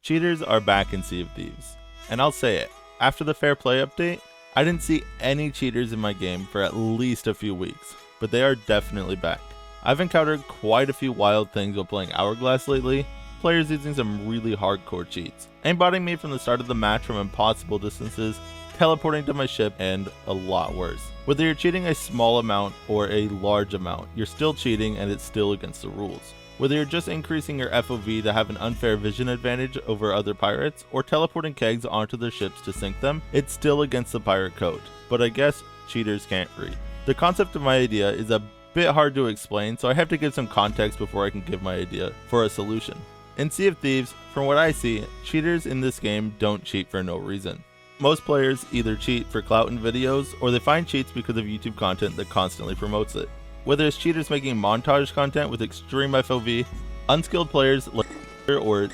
Cheaters are back in Sea of Thieves, and I'll say it, after the Fair Play update, I didn't see any cheaters in my game for at least a few weeks, but they are definitely back. I've encountered quite a few wild things while playing Hourglass lately, players using some really hardcore cheats, aimbotting me from the start of the match from impossible distances, teleporting to my ship, and a lot worse. Whether you're cheating a small amount or a large amount, you're still cheating and it's still against the rules. Whether you're just increasing your FOV to have an unfair vision advantage over other pirates, or teleporting kegs onto their ships to sink them, it's still against the pirate code. But I guess cheaters can't read. The concept of my idea is a bit hard to explain, so I have to give some context before I can give my idea for a solution. In Sea of Thieves, from what I see, cheaters in this game don't cheat for no reason. Most players either cheat for clout in videos, or they find cheats because of YouTube content that constantly promotes it. Whether it's cheaters making montage content with extreme FOV, unskilled players like or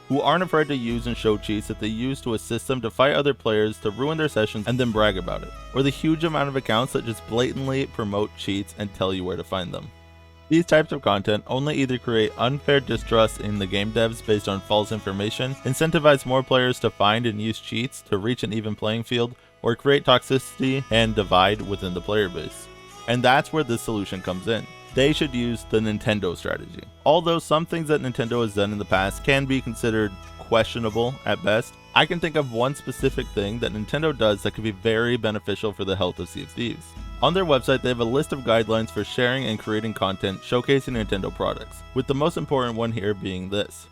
who aren't afraid to use and show cheats that they use to assist them to fight other players to ruin their sessions and then brag about it, or the huge amount of accounts that just blatantly promote cheats and tell you where to find them. These types of content only either create unfair distrust in the game devs based on false information, incentivize more players to find and use cheats to reach an even playing field, or create toxicity and divide within the player base. And that's where this solution comes in. They should use the Nintendo strategy. Although some things that Nintendo has done in the past can be considered questionable at best, I can think of one specific thing that Nintendo does that could be very beneficial for the health of Sea of Thieves. On their website, they have a list of guidelines for sharing and creating content showcasing Nintendo products, with the most important one here being this.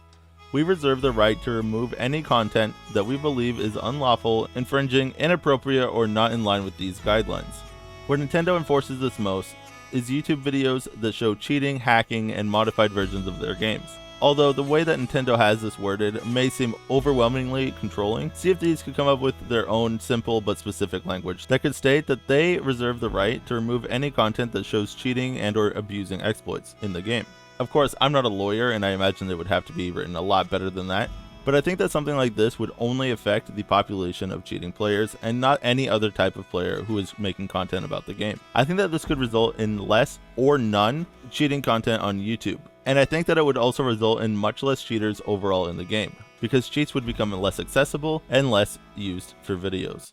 We reserve the right to remove any content that we believe is unlawful, infringing, inappropriate, or not in line with these guidelines. Where Nintendo enforces this most is YouTube videos that show cheating, hacking, and modified versions of their games. Although the way that Nintendo has this worded may seem overwhelmingly controlling, Sea of Thieves could come up with their own simple but specific language that could state that they reserve the right to remove any content that shows cheating and or abusing exploits in the game. Of course, I'm not a lawyer and I imagine it would have to be written a lot better than that, but I think that something like this would only affect the population of cheating players and not any other type of player who is making content about the game. I think that this could result in less or none cheating content on YouTube. And I think that it would also result in much less cheaters overall in the game, because cheats would become less accessible and less used for videos.